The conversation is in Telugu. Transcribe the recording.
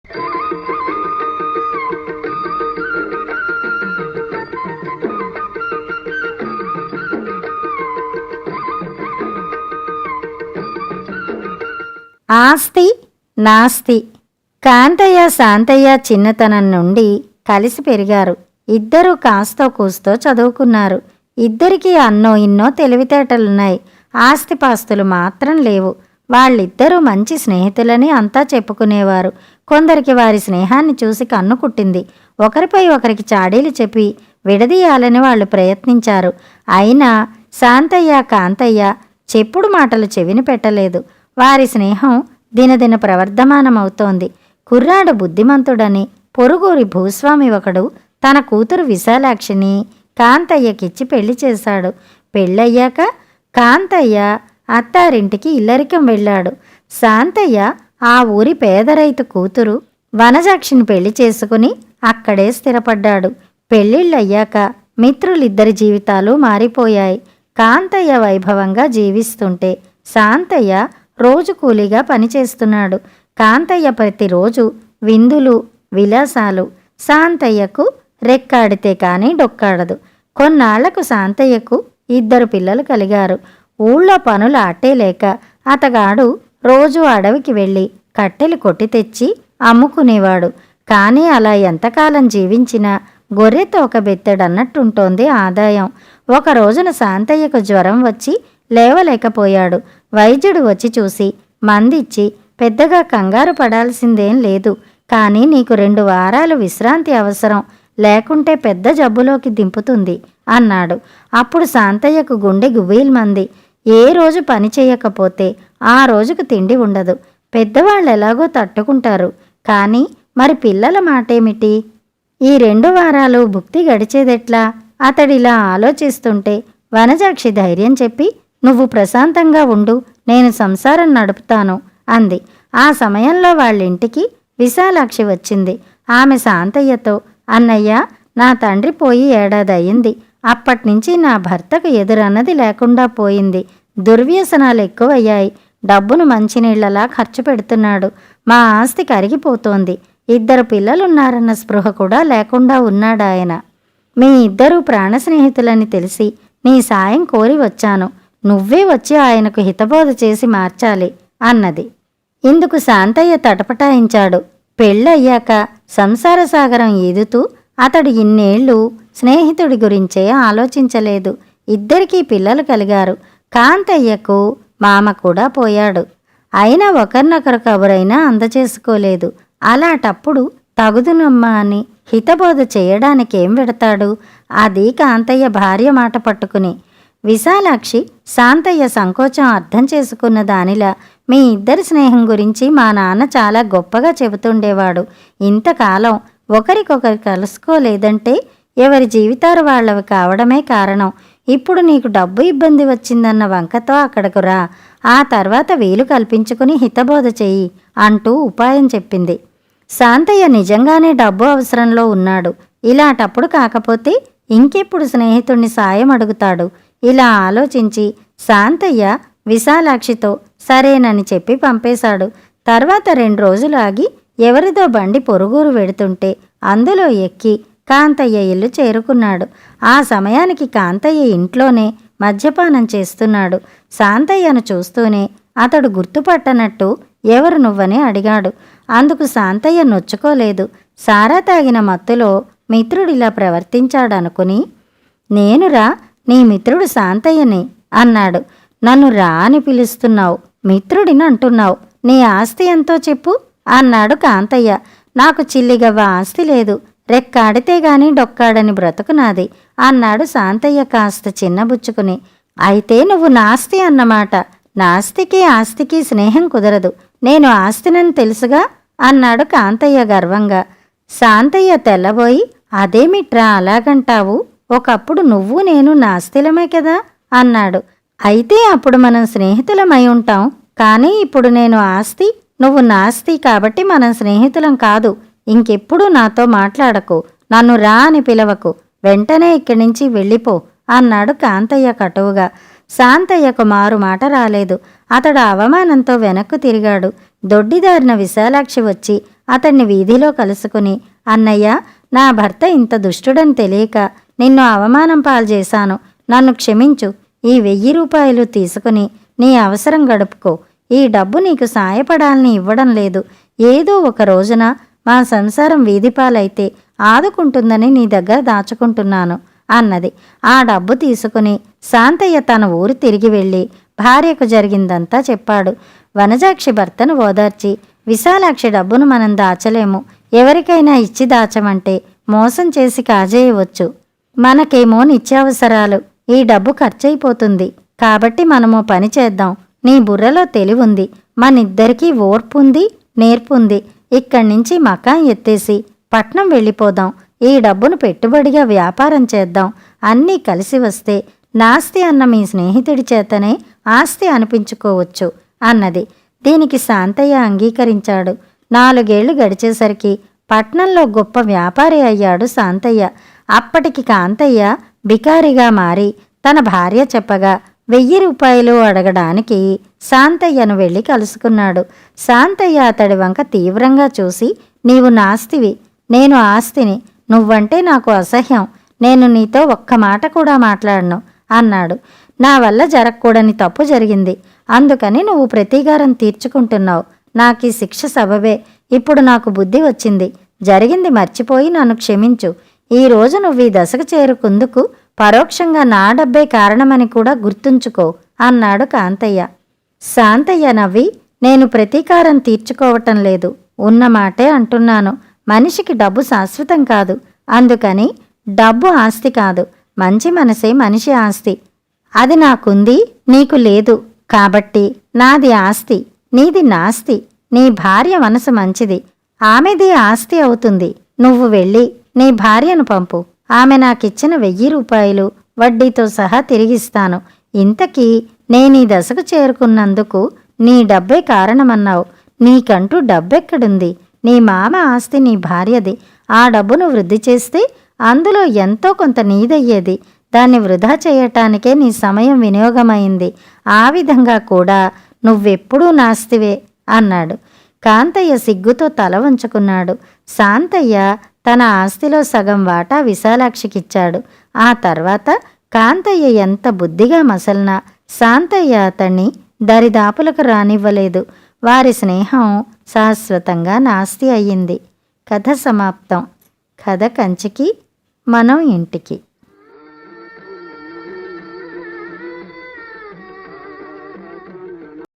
ఆస్తి నాస్తి. కాంతయ్య శాంతయ్య చిన్నతనం నుండి కలిసి పెరిగారు. ఇద్దరూ కాస్తో కూస్తో చదువుకున్నారు. ఇద్దరికీ అన్నో ఇన్నో తెలివితేటలున్నాయి. ఆస్తిపాస్తులు మాత్రం లేవు. వాళ్ళిద్దరూ మంచి స్నేహితులని అంతా చెప్పుకునేవారు. కొందరికి వారి స్నేహాన్ని చూసి కన్ను కుట్టింది. ఒకరిపై ఒకరికి చాడీలు చెప్పి విడదీయాలని వాళ్ళు ప్రయత్నించారు. అయినా శాంతయ్య కాంతయ్య చెప్పుడు మాటలు చెవిని పెట్టలేదు. వారి స్నేహం దినదిన ప్రవర్ధమానమవుతోంది. కుర్రాడు బుద్ధిమంతుడని పొరుగురి భూస్వామి ఒకడు తన కూతురు విశాలాక్షిని కాంతయ్యకిచ్చి పెళ్లి చేశాడు. పెళ్ళయ్యాక కాంతయ్య అత్తారింటికి ఇల్లరికం వెళ్ళాడు. శాంతయ్య ఆ ఊరి పేద రైతు కూతురు వనజాక్షిని పెళ్లి చేసుకుని అక్కడే స్థిరపడ్డాడు. పెళ్ళిళ్ళయ్యాక మిత్రులిద్దరి జీవితాలు మారిపోయాయి. కాంతయ్య వైభవంగా జీవిస్తుంటే శాంతయ్య రోజు కూలీగా పనిచేస్తున్నాడు. కాంతయ్య ప్రతిరోజు విందులు విలాసాలు. శాంతయ్యకు రెక్కాడితే కానీ డొక్కాడదు. కొన్నాళ్లకు శాంతయ్యకు 2 పిల్లలు కలిగారు. ఊళ్ళో పనులు ఆటేలేక అతగాడు రోజు అడవికి వెళ్ళి కట్టెలు కొట్టి తెచ్చి అమ్ముకునేవాడు. కానీ అలా ఎంతకాలం జీవించినా గొర్రె తోక బెత్తెడన్నట్టుంటోంది ఆదాయం. ఒక రోజున శాంతయ్యకు జ్వరం వచ్చి లేవలేకపోయాడు. వైద్యుడు వచ్చి చూసి మందిచ్చి, పెద్దగా కంగారు పడాల్సిందేం లేదు, కానీ నీకు 2 వారాలు విశ్రాంతి అవసరం, లేకుంటే పెద్ద జబ్బులోకి దింపుతుంది అన్నాడు. అప్పుడు శాంతయ్యకు గుండె గుబీల్మంది. ఏ రోజు పని చేయకపోతే ఆ రోజుకు తిండి ఉండదు. పెద్దవాళ్ళు ఎలాగో తట్టుకుంటారు, కానీ మరి పిల్లల మాటేమిటి? ఈ 2 వారాలు భుక్తి గడిచేదెట్లా? అతడిలా ఆలోచిస్తుంటే వనజాక్షి ధైర్యం చెప్పి, నువ్వు ప్రశాంతంగా ఉండు, నేను సంసారం నడుపుతాను అంది. ఆ సమయంలో వాళ్ళింటికి విశాలాక్షి వచ్చింది. ఆమె శాంతయ్యతో, అన్నయ్య, నా తండ్రి పోయి ఏడాది అయింది. అప్పట్నుంచి నా భర్తకు ఎదురన్నది లేకుండా పోయింది. దుర్వ్యసనాలు ఎక్కువయ్యాయి. డబ్బును మంచినీళ్లలా ఖర్చు పెడుతున్నాడు. మా ఆస్తి కరిగిపోతోంది. 2 పిల్లలున్నారన్న స్పృహ కూడా లేకుండా ఉన్నాడాయన. మీ ఇద్దరూ ప్రాణ స్నేహితులని తెలిసి నీ సాయం కోరి వచ్చాను. నువ్వే వచ్చి ఆయనకు హితబోధ చేసి మార్చాలి అన్నది. ఇందుకు శాంతయ్య తటపటాయించాడు. పెళ్ళయ్యాక సంసార సాగరం ఈదుతూ అతడు ఇన్నేళ్లు స్నేహితుడి గురించే ఆలోచించలేదు. 2 పిల్లలు కలిగారు. కాంతయ్యకు మామ కూడా పోయాడు. అయినా ఒకరినొకరు కబురైనా అందచేసుకోలేదు. అలాటప్పుడు తగుదునమ్మా అని హితబోధ చేయడానికేం పెడతాడు? అది కాంతయ్య భార్య మాట పట్టుకుని. విశాలాక్షి శాంతయ్య సంకోచం అర్థం చేసుకున్న దానిలా, మీ ఇద్దరి స్నేహం గురించి మా నాన్న చాలా గొప్పగా చెబుతుండేవాడు. ఇంతకాలం ఒకరికొకరు కలుసుకోలేదంటే ఎవరి జీవితాలు వాళ్ళవి కావడమే కారణం. ఇప్పుడు నీకు డబ్బు ఇబ్బంది వచ్చిందన్న వంకతో అక్కడకు రా, ఆ తర్వాత వీలు కల్పించుకుని హితబోధ చెయ్యి అంటూ ఉపాయం చెప్పింది. శాంతయ్య నిజంగానే డబ్బు అవసరంలో ఉన్నాడు. ఇలాటప్పుడు కాకపోతే ఇంకెప్పుడు స్నేహితుణ్ణి సాయం అడుగుతాడు? ఇలా ఆలోచించి శాంతయ్య విశాలాక్షితో సరేనని చెప్పి పంపేశాడు. తర్వాత 2 రోజులు ఆగి ఎవరిదో బండి పొరుగురు వెడుతుంటే అందులో ఎక్కి కాంతయ్య ఇల్లు చేరుకున్నాడు. ఆ సమయానికి కాంతయ్య ఇంట్లోనే మద్యపానం చేస్తున్నాడు. శాంతయ్యను చూస్తూనే అతడు గుర్తుపట్టనట్టు ఎవరు నువ్వని అడిగాడు. అందుకు శాంతయ్య నొచ్చుకోలేదు. సారా తాగిన మత్తులో మిత్రుడిలా ప్రవర్తించాడనుకుని, నేనురా నీ మిత్రుడు శాంతయ్యని అన్నాడు. నన్ను రా అని పిలుస్తున్నావు, మిత్రుడిని అంటున్నావు, నీ ఆస్తి ఎంతో చెప్పు అన్నాడు కాంతయ్య. నాకు చిల్లిగవ్వ ఆస్తి లేదు, రెక్కాడితే గాని డొక్కాడని బ్రతుకునాది అన్నాడు శాంతయ్య కాస్త చిన్నబుచ్చుకుని. అయితే నువ్వు నాస్తి అన్నమాట. నాస్తికి ఆస్తికి స్నేహం కుదరదు. నేను ఆస్తినని తెలుసుగా అన్నాడు కాంతయ్య గర్వంగా. శాంతయ్య తెల్లబోయి, అదేమిట్రా అలాగంటావు? ఒకప్పుడు నువ్వు నేను నాస్తిలమే కదా అన్నాడు. అయితే అప్పుడు మనం స్నేహితులమై ఉంటాం, కానీ ఇప్పుడు నేను ఆస్తి, నువ్వు నాస్తి కాబట్టి మనం స్నేహితులం కాదు. ఇంకెప్పుడు నాతో మాట్లాడకు, నన్ను రా అని పిలవకు, వెంటనే ఇక్కడి నుంచి వెళ్ళిపో అన్నాడు కాంతయ్య కటువుగా. శాంతయ్యకు మారు మాట రాలేదు. అతడు అవమానంతో వెనక్కు తిరిగాడు. దొడ్డిదారిన విశాలాక్షి వచ్చి అతన్ని వీధిలో కలుసుకుని, అన్నయ్య, నా భర్త ఇంత దుష్టుడని తెలియక నిన్ను అవమానం పాలు చేశాను, నన్ను క్షమించు. ఈ 1000 రూపాయలు తీసుకుని నీ అవసరం గడుపుకో. ఈ డబ్బు నీకు సాయపడాలని ఇవ్వడం లేదు. ఏదో ఒక రోజున మా సంసారం వీధిపాలైతే ఆదుకుంటుందని నీ దగ్గర దాచుకుంటున్నాను అన్నది. ఆ డబ్బు తీసుకుని శాంతయ్య తన ఊరు తిరిగి వెళ్ళి భార్యకు జరిగిందంతా చెప్పాడు. వనజాక్షి భర్తను ఓదార్చి, విశాలాక్షి డబ్బును మనం దాచలేము, ఎవరికైనా ఇచ్చి దాచమంటే మోసం చేసి కాజేయవచ్చు. మనకేమో నిత్యావసరాలు, ఈ డబ్బు ఖర్చయిపోతుంది. కాబట్టి మనమో పని చేద్దాం. నీ బుర్రలో తెలివుంది, మనిద్దరికీ ఓర్పుంది, నేర్పుంది. ఇక్కడి నుంచి మకాం ఎత్తేసి పట్నం వెళ్ళిపోదాం. ఈ డబ్బును పెట్టుబడిగా వ్యాపారం చేద్దాం. అన్నీ కలిసి వస్తే నాస్తి అన్న మీ స్నేహితుడి చేతనే ఆస్తి అనిపించుకోవచ్చు అన్నది. దీనికి శాంతయ్య అంగీకరించాడు. 4 ఏళ్లు గడిచేసరికి పట్నంలో గొప్ప వ్యాపారి అయ్యాడు శాంతయ్య. అప్పటికి కాంతయ్య బికారిగా మారి తన భార్య చెప్పగా 1000 రూపాయలు అడగడానికి శాంతయ్యను వెళ్ళి కలుసుకున్నాడు. శాంతయ్య అతడి వంక తీవ్రంగా చూసి, నీవు నాస్తివి, నేను ఆస్తిని. నువ్వంటే నాకు అసహ్యం. నేను నీతో ఒక్క మాట కూడా మాట్లాడను అన్నాడు. నా వల్ల జరగకూడని తప్పు జరిగింది, అందుకని నువ్వు ప్రతీకారం తీర్చుకుంటున్నావు. నాకీ శిక్ష సబబే. ఇప్పుడు నాకు బుద్ధి వచ్చింది. జరిగింది మర్చిపోయి నన్ను క్షమించు. ఈరోజు నువ్వు ఈ దశకు చేరుకుందుకు పరోక్షంగా నా డబ్బే కారణమని కూడా గుర్తుంచుకో అన్నాడు కాంతయ్య. శాంతయ్య నవ్వి, నేను ప్రతీకారం తీర్చుకోవటం లేదు, ఉన్నమాటే అంటున్నాను. మనిషికి డబ్బు శాశ్వతం కాదు. అందుకని డబ్బు ఆస్తి కాదు, మంచి మనసే మనిషి ఆస్తి. అది నాకుంది, నీకు లేదు. కాబట్టి నాది ఆస్తి, నీది నాస్తి. నీ భార్య మనసు మంచిది, ఆమెది ఆస్తి అవుతుంది. నువ్వు వెళ్ళి నీ భార్యను పంపు. ఆమె నాకిచ్చిన 1000 రూపాయలు వడ్డీతో సహా తిరిగిస్తాను. ఇంతకీ నేనీ దశకు చేరుకున్నందుకు నీ డబ్బే కారణమన్నావు. నీకంటూ డబ్బెక్కడుంది? నీ మామ ఆస్తి నీ భార్యది. ఆ డబ్బును వృద్ధి చేస్తే అందులో ఎంతో కొంత నీదయ్యేది. దాన్ని వృధా చేయటానికే నీ సమయం వినియోగమైంది. ఆ విధంగా కూడా నువ్వెప్పుడూ నాస్తివే అన్నాడు. కాంతయ్య సిగ్గుతో తల వంచుకున్నాడు. శాంతయ్య తన ఆస్తిలో సగం వాటా విశాలాక్షికిచ్చాడు. ఆ తర్వాత కాంతయ్య ఎంత బుద్ధిగా మసలినా శాంతయ్య అతన్ని దరిదాపులకు రానివ్వలేదు. వారి స్నేహం శాశ్వతంగా నాస్తి అయ్యింది. కథ సమాప్తం. కథ కంచికి, మనం ఇంటికి.